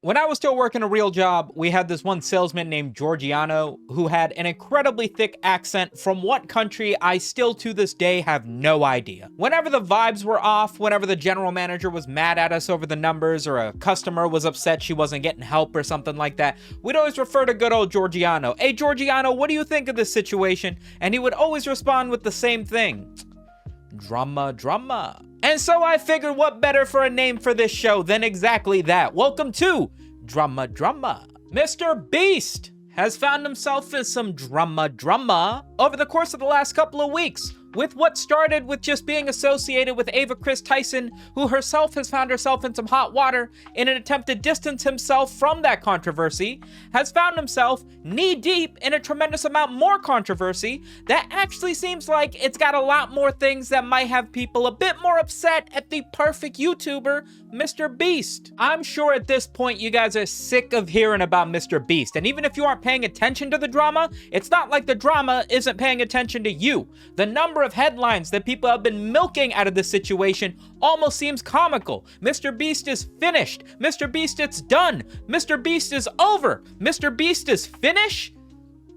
When I was still working a real job, we had this one salesman named Giorgiano who had an incredibly thick accent from what country I still to this day have no idea. Whenever the vibes were off, whenever the general manager was mad at us over the numbers or a customer was upset she wasn't getting help or something like that, we'd always refer to good old Giorgiano. Hey Giorgiano, what do you think of this situation? And he would always respond with the same thing. Drama, drama. And so I figured what better for a name for this show than exactly that. Welcome to Drama, Drama. MrBeast has found himself in some drama over the course of the last couple of weeks, with what started with just being associated with Ava Tyson, who herself has found herself in some hot water in an attempt to distance himself from that controversy, has found himself knee-deep in a tremendous amount more controversy that actually seems like it's got a lot more things that might have people a bit more upset at the perfect YouTuber, MrBeast. I'm sure at this point you guys are sick of hearing about MrBeast, and even if you aren't paying attention to the drama, it's not like the drama isn't paying attention to you. The number of headlines that people have been milking out of this situation almost seems comical. MrBeast is finished. MrBeast, it's done. MrBeast is over. MrBeast is finished?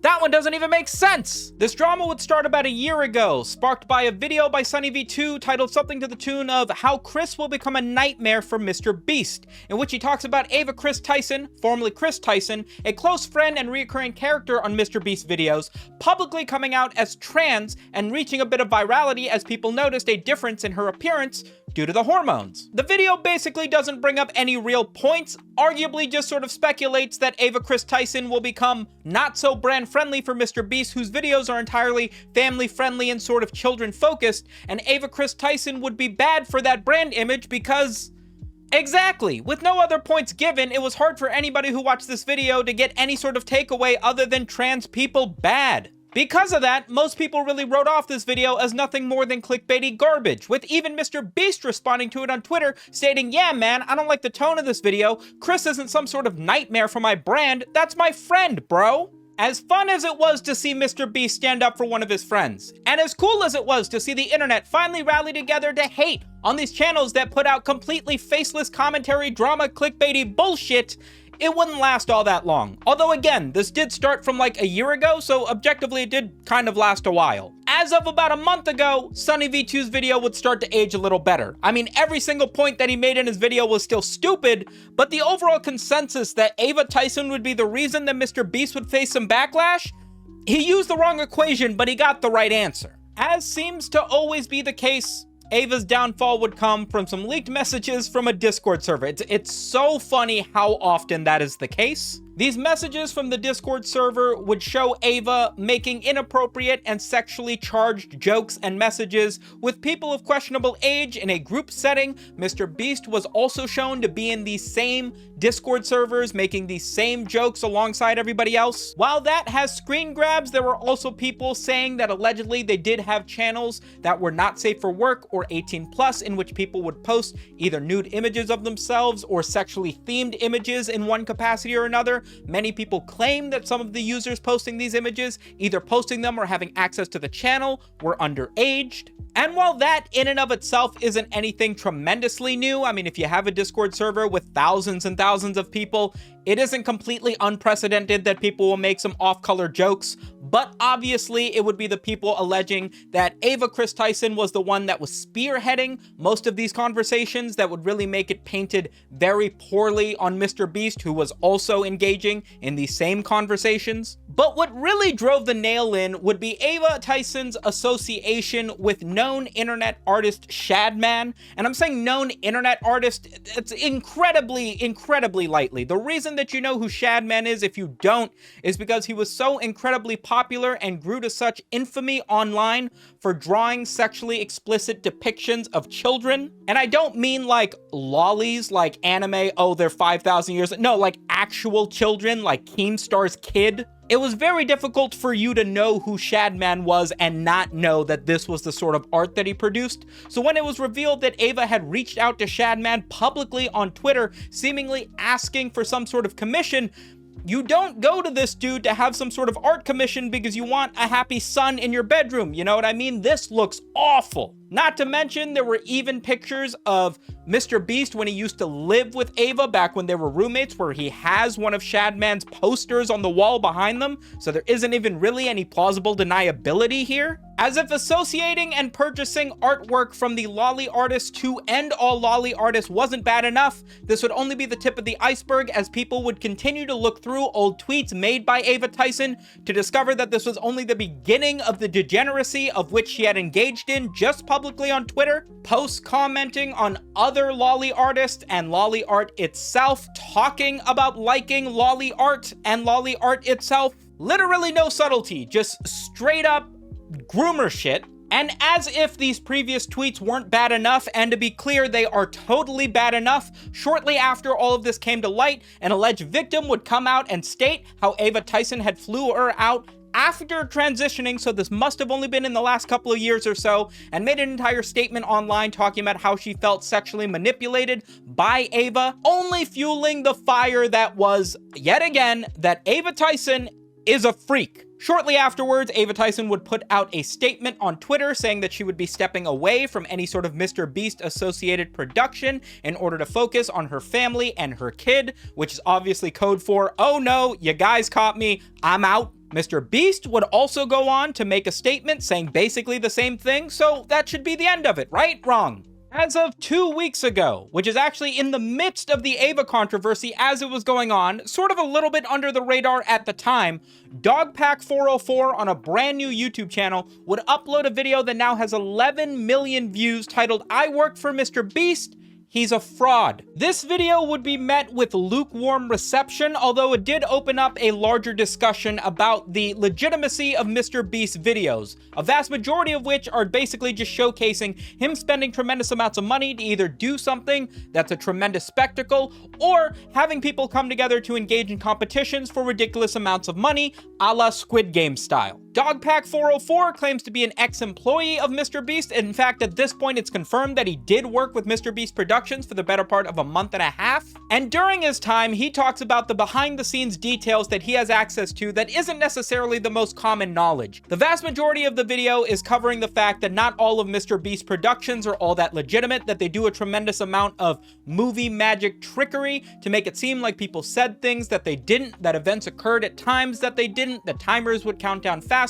That one doesn't even make sense. This drama would start about a year ago, sparked by a video by SunnyV2 titled something to the tune of How Chris Will Become a Nightmare for MrBeast, in which he talks about Ava Tyson, formerly Chris Tyson, a close friend and recurring character on MrBeast videos, publicly coming out as trans and reaching a bit of virality as people noticed a difference in her appearance due to the hormones. The video basically doesn't bring up any real points, arguably just sort of speculates that Ava Tyson will become not so brand friendly for MrBeast, whose videos are entirely family friendly and sort of children focused, and Ava Tyson would be bad for that brand image because... Exactly! With no other points given, it was hard for anybody who watched this video to get any sort of takeaway other than trans people bad. Because of that, most people really wrote off this video as nothing more than clickbaity garbage, with even MrBeast responding to it on Twitter, stating, "Yeah man, I don't like the tone of this video. Chris isn't some sort of nightmare for my brand, that's my friend, bro." As fun as it was to see MrBeast stand up for one of his friends, and as cool as it was to see the internet finally rally together to hate on these channels that put out completely faceless commentary, drama, clickbaity bullshit, it wouldn't last all that long. Although again, this did start from like a year ago, so objectively it did kind of last a while. As of about a month ago, SunnyV2's video would start to age a little better. I mean, every single point that he made in his video was still stupid, but the overall consensus that Ava Tyson would be the reason that MrBeast would face some backlash, he used the wrong equation, but he got the right answer. As seems to always be the case, Ava's downfall would come from some leaked messages from a Discord server. It's so funny how often that is the case. These messages from the Discord server would show Ava making inappropriate and sexually charged jokes and messages with people of questionable age in a group setting. MrBeast was also shown to be in these same Discord servers making these same jokes alongside everybody else. While that has screen grabs, there were also people saying that allegedly they did have channels that were not safe for work or 18+ in which people would post either nude images of themselves or sexually themed images in one capacity or another. Many people claim that some of the users posting these images, either posting them or having access to the channel, were underaged. And while that in and of itself isn't anything tremendously new, I mean, if you have a Discord server with thousands and thousands of people, it isn't completely unprecedented that people will make some off-color jokes, but obviously it would be the people alleging that Ava Tyson was the one that was spearheading most of these conversations that would really make it painted very poorly on MrBeast, who was also engaging in these same conversations. But what really drove the nail in would be Ava Tyson's association with known internet artist Shadman. And I'm saying known internet artist, it's incredibly lightly. The reason that you know who Shadman is, if you don't, is because he was so incredibly popular and grew to such infamy online for drawing sexually explicit depictions of children. And I don't mean like lollies, like anime, oh, they're 5,000 years. No, like actual children, like Keemstar's kid. It was very difficult for you to know who Shadman was and not know that this was the sort of art that he produced. So when it was revealed that Ava had reached out to Shadman publicly on Twitter, seemingly asking for some sort of commission, You don't go to this dude to have some sort of art commission because you want a happy son in your bedroom. You know what I mean? This looks awful. Not to mention, there were even pictures of MrBeast when he used to live with Ava back when they were roommates, where he has one of Shadman's posters on the wall behind them, so there isn't even really any plausible deniability here. As if associating and purchasing artwork from the lolly artist to end all lolly artists wasn't bad enough, this would only be the tip of the iceberg, as people would continue to look through old tweets made by Ava Tyson to discover that this was only the beginning of the degeneracy of which she had engaged in just publicly on Twitter, posts commenting on other lolly artists and lolly art itself, talking about liking lolly art and lolly art itself. Literally no subtlety, just straight up groomer shit. And as if these previous tweets weren't bad enough, and to be clear, they are totally bad enough, shortly after all of this came to light, an alleged victim would come out and state how Ava Tyson had flew her out after transitioning, so this must have only been in the last couple of years or so, and made an entire statement online talking about how she felt sexually manipulated by Ava, only fueling the fire that was, yet again, that Ava Tyson is a freak. Shortly afterwards, Ava Tyson would put out a statement on Twitter saying that she would be stepping away from any sort of MrBeast associated production in order to focus on her family and her kid, which is obviously code for, oh no, you guys caught me, I'm out. MrBeast would also go on to make a statement saying basically the same thing, so that should be the end of it, right? Wrong. As of 2 weeks ago, which is actually in the midst of the Ava controversy as it was going on, sort of a little bit under the radar at the time, Dogpack404 on a brand new YouTube channel would upload a video that now has 11 million views titled, "I work for MrBeast. He's a fraud." This video would be met with lukewarm reception, although it did open up a larger discussion about the legitimacy of MrBeast's videos, a vast majority of which are basically just showcasing him spending tremendous amounts of money to either do something that's a tremendous spectacle, or having people come together to engage in competitions for ridiculous amounts of money, a la Squid Game style. Dogpack404 claims to be an ex-employee of MrBeast. In fact, at this point, it's confirmed that he did work with MrBeast Productions for the better part of a month and a half. And during his time, he talks about the behind-the-scenes details that he has access to that isn't necessarily the most common knowledge. The vast majority of the video is covering the fact that not all of MrBeast Productions are all that legitimate, that they do a tremendous amount of movie magic trickery to make it seem like people said things that they didn't, that events occurred at times that they didn't, that timers would count down faster,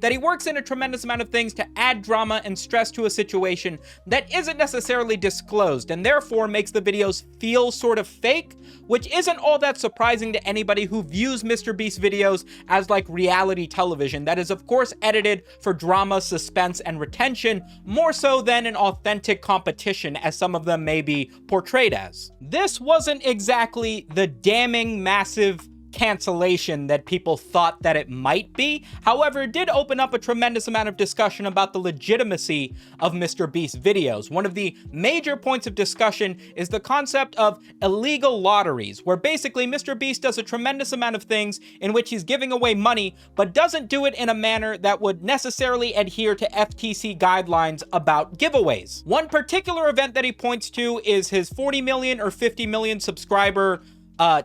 that he works in a tremendous amount of things to add drama and stress to a situation that isn't necessarily disclosed, and therefore makes the videos feel sort of fake, which isn't all that surprising to anybody who views MrBeast videos as like reality television that is of course edited for drama, suspense, and retention, more so than an authentic competition as some of them may be portrayed as. This wasn't exactly the damning massive cancellation that people thought that it might be. However, it did open up a tremendous amount of discussion about the legitimacy of MrBeast videos. One of the major points of discussion is the concept of illegal lotteries, where basically MrBeast does a tremendous amount of things in which he's giving away money, but doesn't do it in a manner that would necessarily adhere to FTC guidelines about giveaways. One particular event that he points to is his 40 million or 50 million subscriber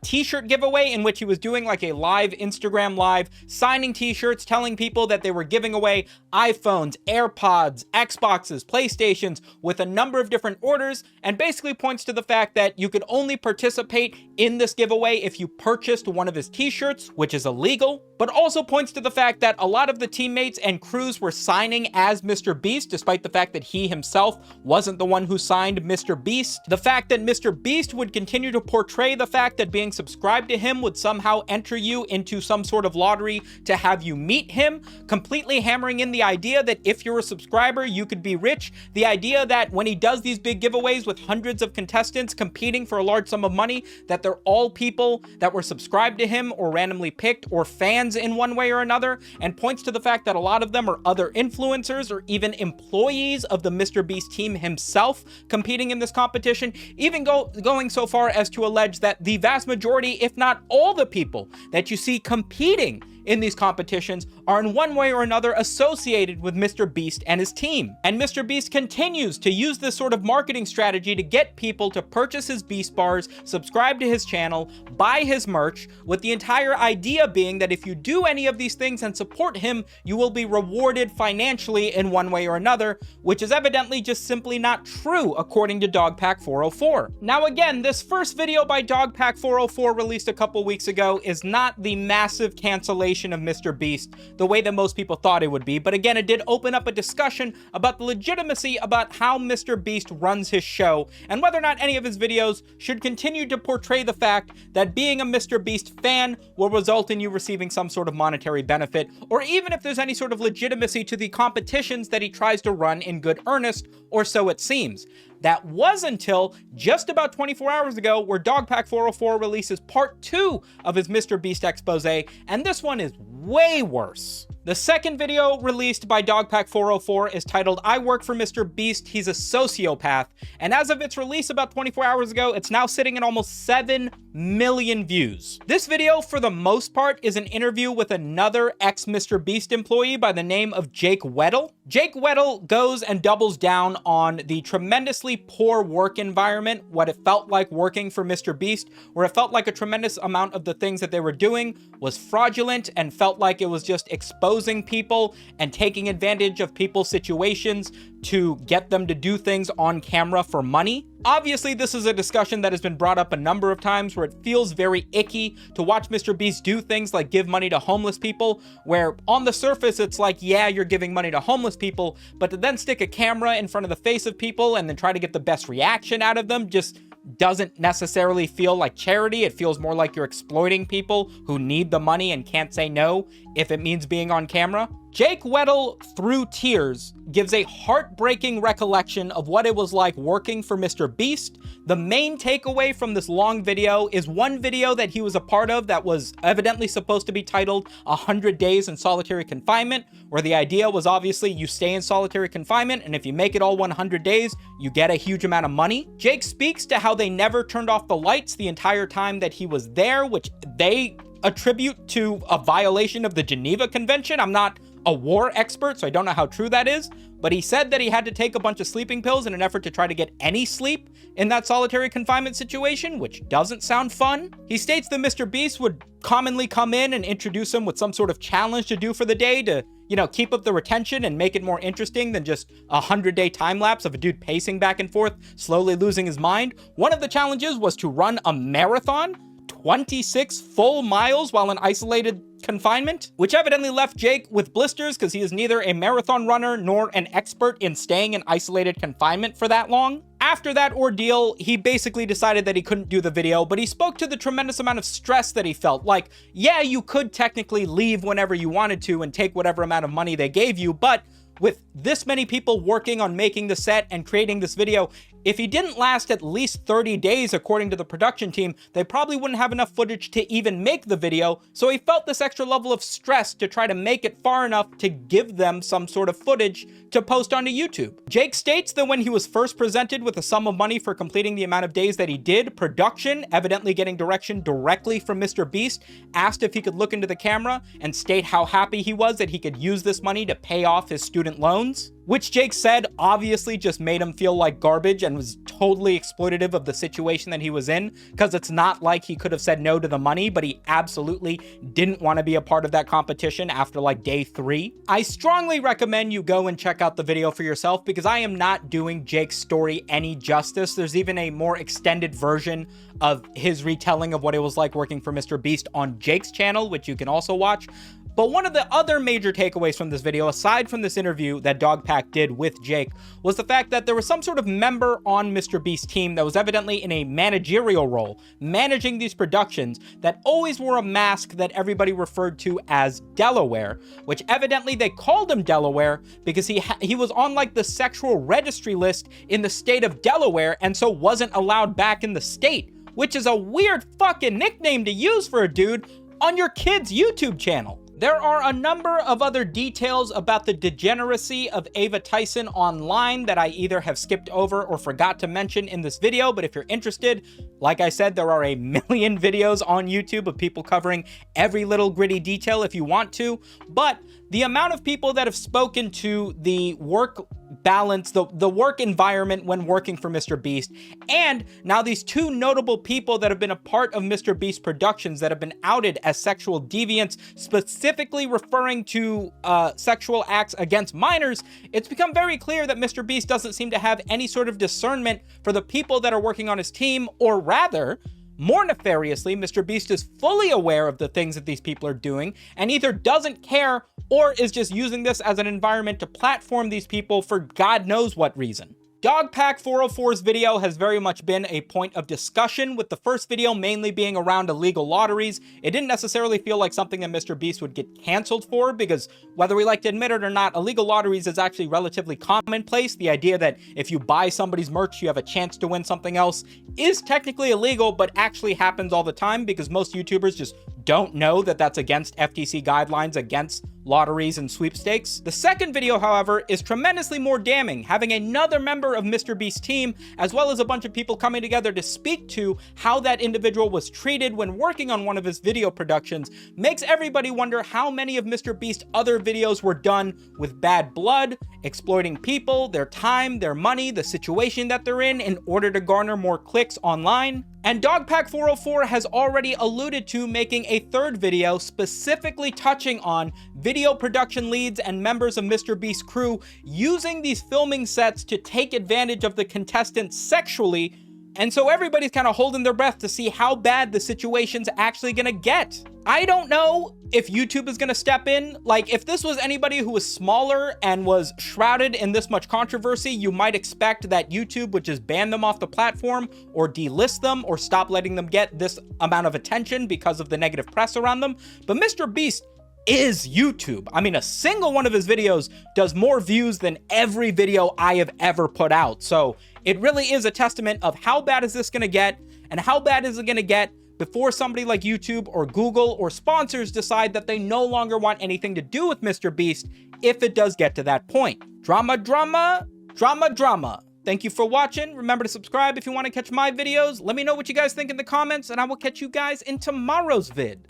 t-shirt giveaway, in which he was doing like a live Instagram live, signing t-shirts, telling people that they were giving away iPhones, AirPods, Xboxes, PlayStations, with a number of different orders, and basically points to the fact that you could only participate in this giveaway if you purchased one of his t-shirts, which is illegal, but also points to the fact that a lot of the teammates and crews were signing as MrBeast, despite the fact that he himself wasn't the one who signed MrBeast. The fact that MrBeast would continue to portray the fact that being subscribed to him would somehow enter you into some sort of lottery to have you meet him, completely hammering in the idea that if you're a subscriber, you could be rich. The idea that when he does these big giveaways with hundreds of contestants competing for a large sum of money, that they're all people that were subscribed to him or randomly picked or fans in one way or another, and points to the fact that a lot of them are other influencers or even employees of the MrBeast team himself competing in this competition, even going so far as to allege that the vast majority, if not all the people that you see competing in these competitions are in one way or another associated with MrBeast and his team. And MrBeast continues to use this sort of marketing strategy to get people to purchase his Beast Bars, subscribe to his channel, buy his merch, with the entire idea being that if you do any of these things and support him, you will be rewarded financially in one way or another, which is evidently just simply not true according to Dogpack404. Now again, this first video by Dogpack404 released a couple weeks ago is not the massive cancellation of MrBeast the way that most people thought it would be, but again, it did open up a discussion about the legitimacy about how MrBeast runs his show and whether or not any of his videos should continue to portray the fact that being a MrBeast fan will result in you receiving some sort of monetary benefit, or even if there's any sort of legitimacy to the competitions that he tries to run in good earnest, or so it seems. That was until just about 24 hours ago, where Dogpack404 releases part 2 of his MrBeast expose, and this one is way worse. The second video released by Dogpack404 is titled, "I Work for MrBeast, He's a Sociopath," and as of its release about 24 hours ago, it's now sitting at almost 7 million views. This video, for the most part, is an interview with another ex-MrBeast employee by the name of Jake Weddle. Jake Weddle goes and doubles down on the tremendously poor work environment, what it felt like working for MrBeast, where it felt like a tremendous amount of the things that they were doing was fraudulent and felt like it was just exposing people and taking advantage of people's situations to get them to do things on camera for money. Obviously, this is a discussion that has been brought up a number of times where it feels very icky to watch MrBeast do things like give money to homeless people, where on the surface it's like, yeah, you're giving money to homeless people, but to then stick a camera in front of the face of people and then try to get the best reaction out of them just doesn't necessarily feel like charity. It feels more like you're exploiting people who need the money and can't say no if it means being on camera. Jake Weddle, through tears, gives a heartbreaking recollection of what it was like working for MrBeast. The main takeaway from this long video is one video that he was a part of that was evidently supposed to be titled 100 Days in Solitary Confinement, where the idea was obviously you stay in solitary confinement, and if you make it all 100 days, you get a huge amount of money. Jake speaks to how they never turned off the lights the entire time that he was there, which they attribute to a violation of the Geneva Convention. I'm not a war expert, so I don't know how true that is, but he said that he had to take a bunch of sleeping pills in an effort to try to get any sleep in that solitary confinement situation, which doesn't sound fun. He states that MrBeast would commonly come in and introduce him with some sort of challenge to do for the day to, you know, keep up the retention and make it more interesting than just a 100-day time lapse of a dude pacing back and forth, slowly losing his mind. One of the challenges was to run a marathon, 26 full miles while in isolated confinement, which evidently left Jake with blisters because he is neither a marathon runner nor an expert in staying in isolated confinement for that long. After that ordeal, he basically decided that he couldn't do the video, but he spoke to the tremendous amount of stress that he felt. Like, yeah, you could technically leave whenever you wanted to and take whatever amount of money they gave you, but with this many people working on making the set and creating this video, if he didn't last at least 30 days, according to the production team, they probably wouldn't have enough footage to even make the video, so he felt this extra level of stress to try to make it far enough to give them some sort of footage to post onto YouTube. Jake states that when he was first presented with a sum of money for completing the amount of days that he did, production, evidently getting direction directly from MrBeast, asked if he could look into the camera and state how happy he was that he could use this money to pay off his student loans, which Jake said obviously just made him feel like garbage and was totally exploitative of the situation that he was in, because it's not like he could have said no to the money, but he absolutely didn't want to be a part of that competition after like day 3. I strongly recommend you go and check out the video for yourself, because I am not doing Jake's story any justice. There's even a more extended version of his retelling of what it was like working for MrBeast on Jake's channel, which you can also watch. But one of the other major takeaways from this video, aside from this interview that Dogpack did with Jake, was the fact that there was some sort of member on MrBeast's team that was evidently in a managerial role, managing these productions, that always wore a mask that everybody referred to as Delaware, which evidently they called him Delaware because he was on like the sexual registry list in the state of Delaware and so wasn't allowed back in the state, which is a weird fucking nickname to use for a dude on your kid's YouTube channel. There are a number of other details about the degeneracy of Ava Tyson online that I either have skipped over or forgot to mention in this video, but if you're interested, like I said, there are a million videos on YouTube of people covering every little gritty detail if you want to, but the amount of people that have spoken to the work balance, the work environment when working for MrBeast, and now these two notable people that have been a part of MrBeast productions that have been outed as sexual deviants, specifically referring to sexual acts against minors, it's become very clear that MrBeast doesn't seem to have any sort of discernment for the people that are working on his team, or rather, more nefariously, MrBeast is fully aware of the things that these people are doing and either doesn't care or is just using this as an environment to platform these people for God knows what reason. Dogpack 404's video has very much been a point of discussion, with the first video mainly being around illegal lotteries. It didn't necessarily feel like something that MrBeast would get canceled for, because whether we like to admit it or not, illegal lotteries is actually relatively commonplace. The idea that if you buy somebody's merch, you have a chance to win something else is technically illegal, but actually happens all the time because most YouTubers just don't know that that's against FTC guidelines against lotteries and sweepstakes. The second video, however, is tremendously more damning, having another member of MrBeast's team, as well as a bunch of people coming together to speak to how that individual was treated when working on one of his video productions, makes everybody wonder how many of MrBeast's other videos were done with bad blood, exploiting people, their time, their money, the situation that they're in order to garner more clicks online. And Dogpack 404 has already alluded to making a third video specifically touching on video production leads and members of MrBeast's crew using these filming sets to take advantage of the contestants sexually. And so everybody's kind of holding their breath to see how bad the situation's actually gonna get. I don't know if YouTube is gonna step in. Like, if this was anybody who was smaller and was shrouded in this much controversy, you might expect that YouTube would just ban them off the platform or delist them or stop letting them get this amount of attention because of the negative press around them. But MrBeast is YouTube. I mean, a single one of his videos does more views than every video I have ever put out. So it really is a testament of how bad is this gonna get, and how bad is it gonna get before somebody like YouTube or Google or sponsors decide that they no longer want anything to do with MrBeast if it does get to that point. Drama, drama, drama, drama. Thank you for watching. Remember to subscribe if you want to catch my videos. Let me know what you guys think in the comments, and I will catch you guys in tomorrow's vid.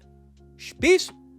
Peace.